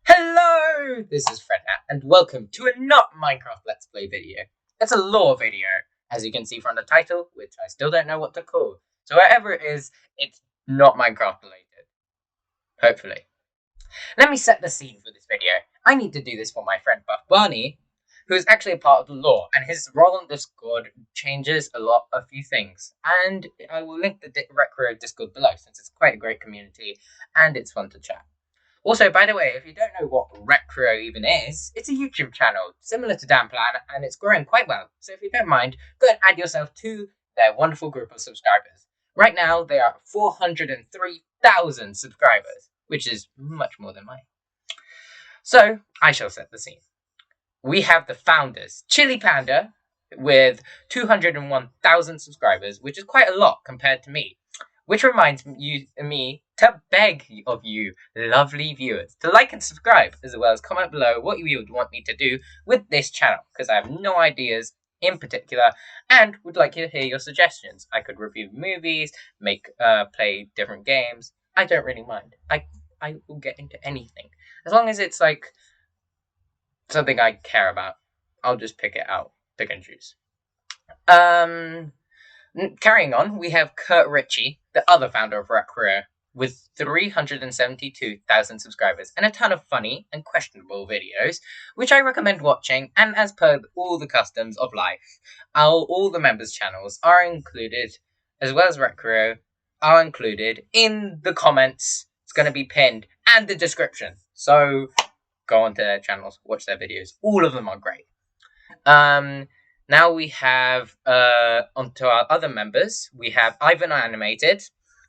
Hello! This is Frednat, and welcome to a not Minecraft Let's Play video. It's a lore video, as you can see from the title, which I still don't know what to call. So whatever it is, it's not Minecraft related. Hopefully. Let me set the scene for this video. I need to do this for my friend Buff Barney, who is actually a part of the lore, and his role on Discord changes a few things. And I will link the Recreyo Discord below, since it's quite a great community, and it's fun to chat. Also, by the way, if you don't know what Recreyo even is, it's a YouTube channel similar to Danplan, and it's growing quite well. So if you don't mind, go and add yourself to their wonderful group of subscribers. Right now, they are 403,000 subscribers, which is much more than mine. So, I shall set the scene. We have the founders, Chili Panda, with 201,000 subscribers, which is quite a lot compared to me. Which reminds me to beg of you, lovely viewers, to like and subscribe, as well as comment below what you would want me to do with this channel, because I have no ideas in particular, and would like to hear your suggestions. I could review movies, play different games. I don't really mind. I will get into anything. As long as it's, like, something I care about, I'll just pick it out. Pick and choose. Carrying on, we have Kurt Ritchie, the other founder of Recreyo, with 372,000 subscribers and a ton of funny and questionable videos, which I recommend watching, and as per all the customs of life, all the members' channels are included, as well as Recreyo, are included in the comments. It's going to be pinned, and the description. So, go onto their channels, watch their videos. All of them are great. Now we have, onto our other members, we have Ivan Animated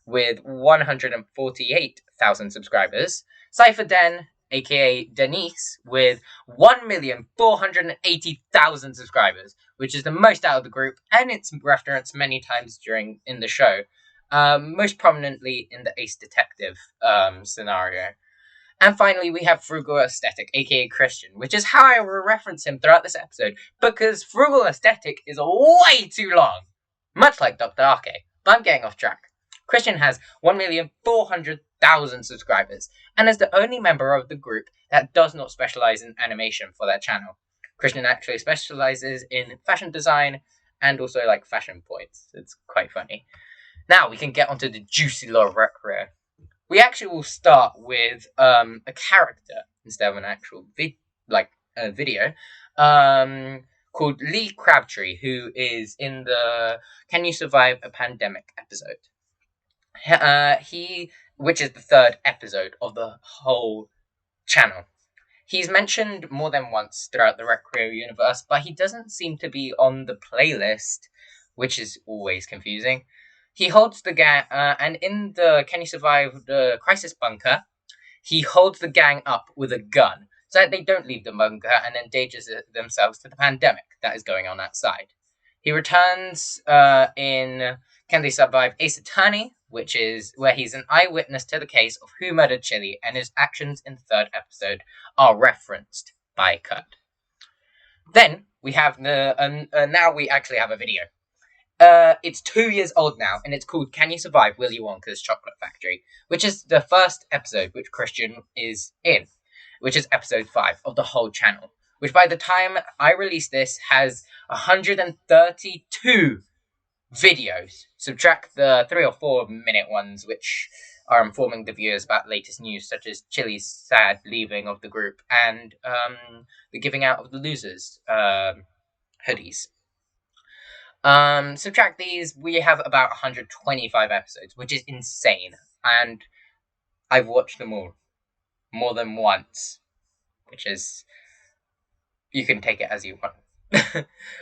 with 148,000 subscribers, Cypher Den, aka Denise, with 1,480,000 subscribers, which is the most out of the group, and it's referenced many times in the show, most prominently in the Ace Detective scenario. And finally, we have Frugal Aesthetic, aka Christian, which is how I will reference him throughout this episode, because Frugal Aesthetic is way too long, much like Dr. Arke, but I'm getting off track. Christian has 1,400,000 subscribers, and is the only member of the group that does not specialize in animation for their channel. Christian actually specializes in fashion design, and also, like, fashion points. It's quite funny. Now, we can get onto the juicy lore of Recreyo. We actually will start with a character instead of an actual video called Lee Crabtree, who is in the Can You Survive a Pandemic episode. Which is the third episode of the whole channel. He's mentioned more than once throughout the Recreyo universe, but he doesn't seem to be on the playlist, which is always confusing. He holds the gang, and in the Can You Survive the Crisis Bunker, he holds the gang up with a gun, so that they don't leave the bunker and endangers themselves to the pandemic that is going on outside. He returns in Can They Survive Ace Attorney, which is where he's an eyewitness to the case of who murdered Chili, and his actions in the third episode are referenced by Kurt. Then, we have now we actually have a video. It's 2 years old now, and it's called Can You Survive Willy Wonka's Chocolate Factory, which is the first episode which Christian is in, which is episode 5 of the whole channel, which by the time I release this has 132 videos. Subtract the 3 or 4 minute ones, which are informing the viewers about latest news, such as Chili's sad leaving of the group, and the giving out of the losers hoodies. Subtract these, we have about 125 episodes, which is insane, and I've watched them all more than once, which is, you can take it as you want.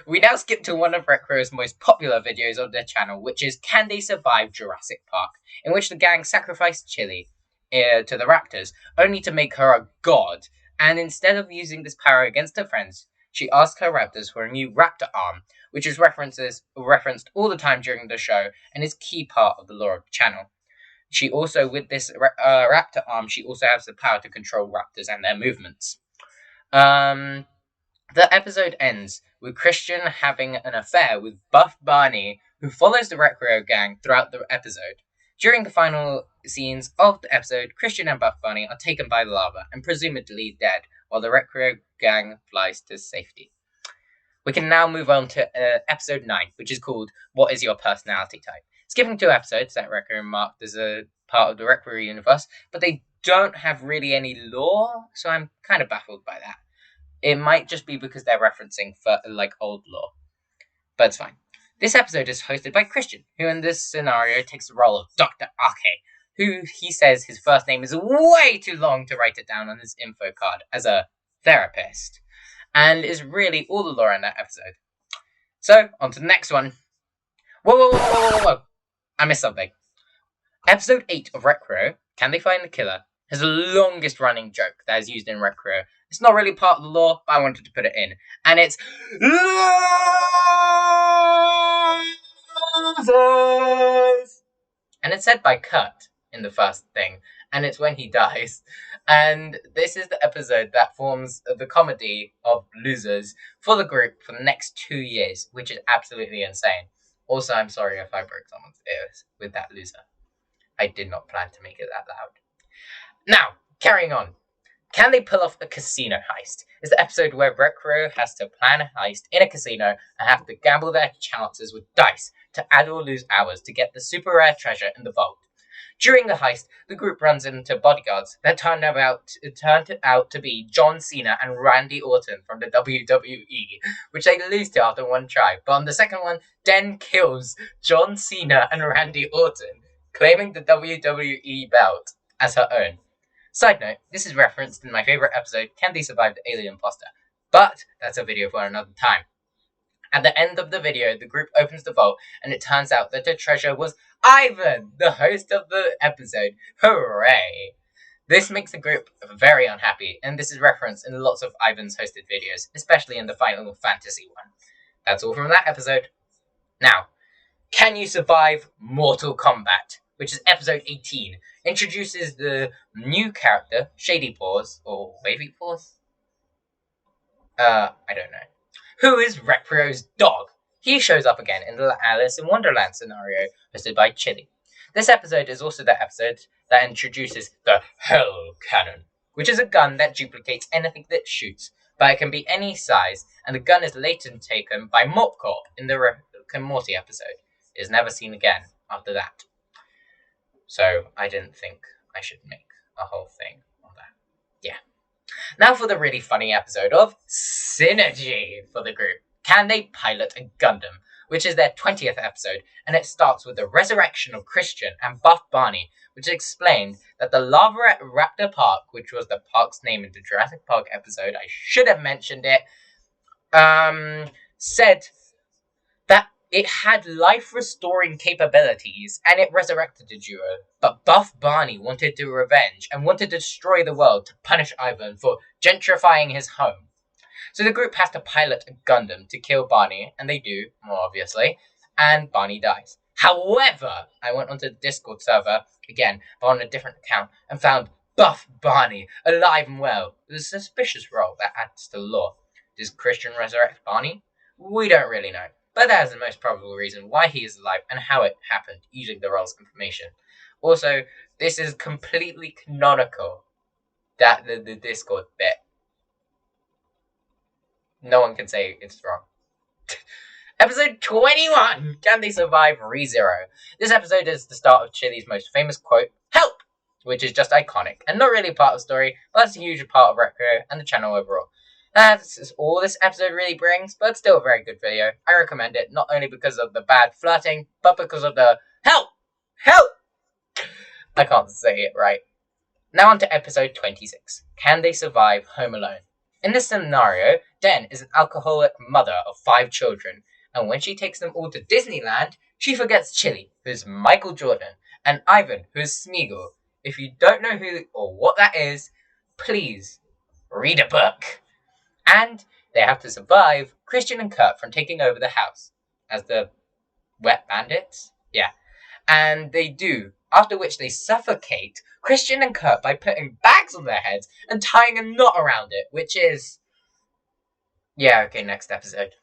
We now skip to one of Recreyo's most popular videos on their channel, which is Can They Survive Jurassic Park, in which the gang sacrificed Chili to the raptors, only to make her a god, and instead of using this power against her friends, she asked her raptors for a new raptor arm, which is referenced all the time during the show, and is key part of the lore of the channel. She also, with this raptor arm, she also has the power to control raptors and their movements. The episode ends with Christian having an affair with Buff Barney, who follows the Recreyo gang throughout the episode. During the final scenes of the episode, Christian and Buff Bunny are taken by the lava and presumably dead, while the Recreyo gang flies to safety. We can now move on to episode 9, which is called What is Your Personality Type? Skipping 2 episodes that Recreyo marked as a part of the Recreyo universe, but they don't have really any lore, so I'm kind of baffled by that. It might just be because they're referencing old lore, but it's fine. This episode is hosted by Christian, who in this scenario takes the role of Dr. Arke, who he says his first name is way too long to write it down on his info card as a therapist, and is really all the lore in that episode. So, on to the next one. Whoa. I missed something. Episode 8 of Recreyo, Can They Find the Killer, has the longest running joke that is used in Recreyo. It's not really part of the lore, but I wanted to put it in. And it's losers! And it's said by Kurt in the first thing. And it's when he dies. And this is the episode that forms the comedy of losers for the group for the next 2 years, which is absolutely insane. Also, I'm sorry if I broke someone's ears with that loser. I did not plan to make it that loud. Now, carrying on. Can They Pull Off a Casino Heist? Is the episode where Recreyo has to plan a heist in a casino and have to gamble their chances with dice to add or lose hours to get the super rare treasure in the vault. During the heist, the group runs into bodyguards that turned out to be John Cena and Randy Orton from the WWE, which they lose to after one try. But on the second one, Den kills John Cena and Randy Orton, claiming the WWE belt as her own. Side note, this is referenced in my favourite episode, Can They Survive the Alien Imposter? But that's a video for another time. At the end of the video, the group opens the vault, and it turns out that the treasure was Ivan, the host of the episode. Hooray! This makes the group very unhappy, and this is referenced in lots of Ivan's hosted videos, especially in the Final Fantasy one. That's all from that episode. Now, Can You Survive Mortal Kombat? Which is episode 18, introduces the new character, Shady Paws, or Wavy Paws? I don't know. Who is Recreyo's dog? He shows up again in the Alice in Wonderland scenario, hosted by Chili. This episode is also the episode that introduces the Hell Cannon, which is a gun that duplicates anything that shoots, but it can be any size, and the gun is later taken by Mop Corp in the Rick and Morty episode. It is never seen again after that. So I didn't think I should make a whole thing on that. Yeah. Now for the really funny episode of Synergy for the group. Can they pilot a Gundam? Which is their 20th episode, and it starts with the resurrection of Christian and Buff Barney, which explained that the lava at Raptor Park, which was the park's name in the Jurassic Park episode, I should have mentioned it, said that it had life-restoring capabilities, and it resurrected the duo. But Buff Barney wanted to revenge, and wanted to destroy the world to punish Ivan for gentrifying his home. So the group has to pilot a Gundam to kill Barney, and they do, more obviously, and Barney dies. However, I went onto the Discord server, again, but on a different account, and found Buff Barney alive and well, with a suspicious role that adds to the lore. Does Christian resurrect Barney? We don't really know. But that is the most probable reason why he is alive and how it happened, using the role's information. Also, this is completely canonical, that the Discord bit. No one can say it's wrong. Episode 21! Can They Survive ReZero? This episode is the start of Chili's most famous quote, "Help!" which is just iconic, and not really part of the story, but that's a huge part of Recreyo and the channel overall. That's all this episode really brings, but it's still a very good video. I recommend it, not only because of the bad flirting, but because of the help! Help! I can't say it right. Now on to episode 26. Can They Survive Home Alone? In this scenario, Den is an alcoholic mother of 5 children, and when she takes them all to Disneyland, she forgets Chili, who is Michael Jordan, and Ivan, who is Smeagol. If you don't know who or what that is, please read a book. And they have to survive Christian and Kurt from taking over the house as the wet bandits. Yeah. And they do, after which they suffocate Christian and Kurt by putting bags on their heads and tying a knot around it, which is... Yeah, okay, next episode.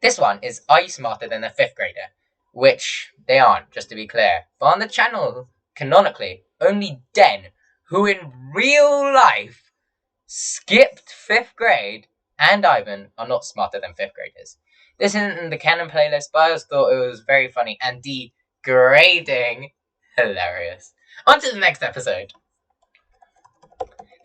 This one is Are You Smarter Than a 5th Grader? which they aren't, just to be clear. But on the channel, canonically, only Den, who in real life skipped 5th grade, and Ivan are not smarter than 5th graders. This isn't in the canon playlist, but I just thought it was very funny and degrading. Hilarious. On to the next episode.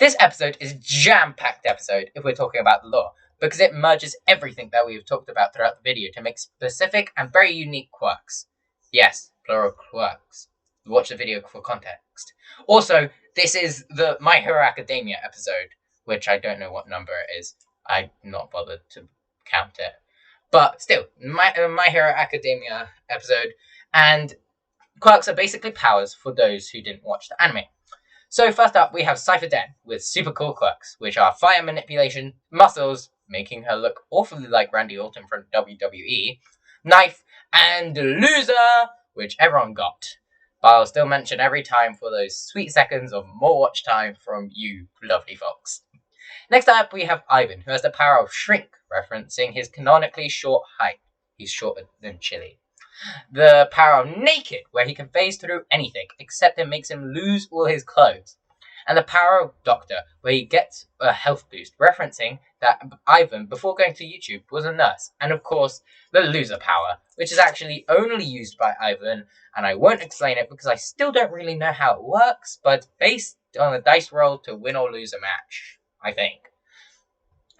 This episode is a jam-packed episode if we're talking about the lore, because it merges everything that we've talked about throughout the video to make specific and very unique quirks. Yes, plural quirks. Watch the video for context. Also, this is the My Hero Academia episode, which I don't know what number it is. I'm not bothered to count it. But still, My Hero Academia episode, and quirks are basically powers for those who didn't watch the anime. So first up, we have Cypher Den with super cool quirks, which are fire manipulation, muscles, making her look awfully like Randy Orton from WWE, knife, and loser, which everyone got. But I'll still mention every time for those sweet seconds of more watch time from you lovely folks. Next up, we have Ivan, who has the power of shrink, referencing his canonically short height. He's shorter than Chili. The power of naked, where he can phase through anything, except it makes him lose all his clothes. And the power of Doctor, where he gets a health boost, referencing that Ivan, before going to YouTube, was a nurse. And of course, the loser power, which is actually only used by Ivan, and I won't explain it because I still don't really know how it works, but it's based on a dice roll to win or lose a match, I think.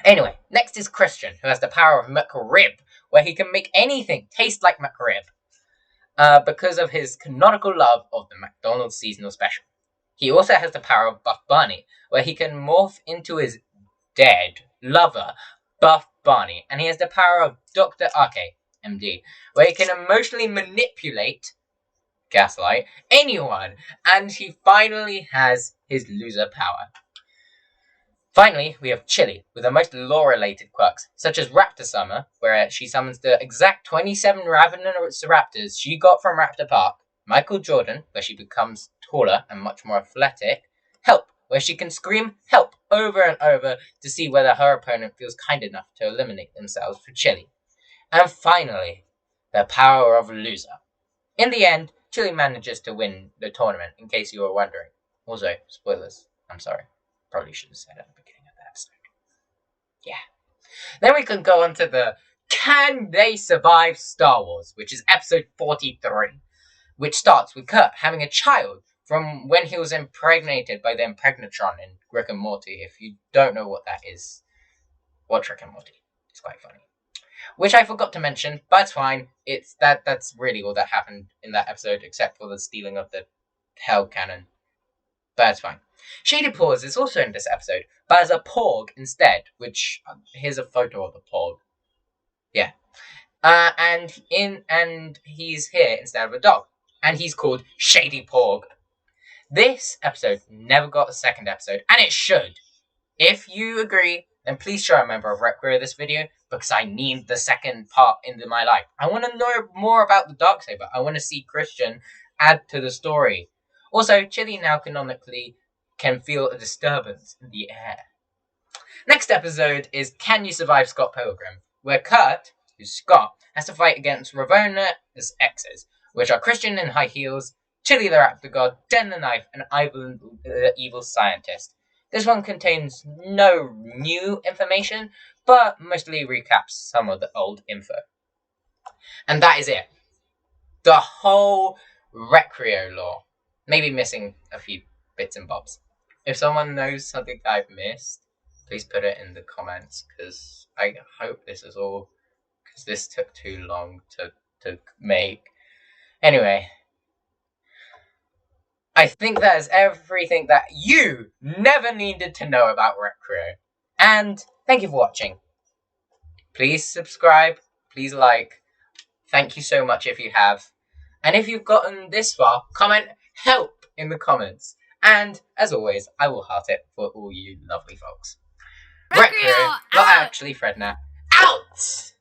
Anyway, next is Christian, who has the power of McRib, where he can make anything taste like McRib, because of his canonical love of the McDonald's seasonal special. He also has the power of Buff Bunny, where he can morph into his dead lover, Buff Bunny, and he has the power of Dr. Arke, MD, where he can emotionally manipulate, gaslight, anyone, and he finally has his loser power. Finally, we have Chili, with the most lore-related quirks, such as Raptor Summer, where she summons the exact 27 ravenous raptors she got from Raptor Park, Michael Jordan, where she becomes taller and much more athletic, Help, where she can scream help over and over to see whether her opponent feels kind enough to eliminate themselves for Chili. And finally, the power of Loser. In the end, Chili manages to win the tournament, in case you were wondering. Also, spoilers, I'm sorry. Probably should have said at the beginning of the episode. Yeah. Then we can go on to the Can They Survive Star Wars, which is episode 43, which starts with Kurt having a child from when he was impregnated by the Impregnatron in Rick and Morty. If you don't know what that is, watch Rick and Morty. It's quite funny. Which I forgot to mention, but it's fine. That's really all that happened in that episode, except for the stealing of the Hell Cannon. But it's fine. Shady Paws is also in this episode, but as a Porg instead, which, here's a photo of the Porg. Yeah. And he's here instead of a dog. And he's called Shady Porg. This episode never got a second episode, and it should. If you agree, then please show a member of Recreyo this video, because I need the second part into my life. I want to know more about the Darksaber. I want to see Christian add to the story. Also, Chili now canonically can feel a disturbance in the air. Next episode is Can You Survive Scott Pilgrim, where Kurt, who's Scott, has to fight against Ravona's exes, which are Christian in high heels, Chili the Raptor God, Den the Knife, and Ivan the Evil Scientist. This one contains no new information, but mostly recaps some of the old info. And that is it. The whole Recreyo lore. Maybe missing a few bits and bobs. If someone knows something that I've missed, please put it in the comments, because I hope this is all, because this took too long to make. Anyway, I think that is everything that you never needed to know about Recreyo. And thank you for watching. Please subscribe, please like. Thank you so much if you have. And if you've gotten this far, comment help in the comments. And as always, I will heart it for all you lovely folks. Recreyo, not actually Frednap, out!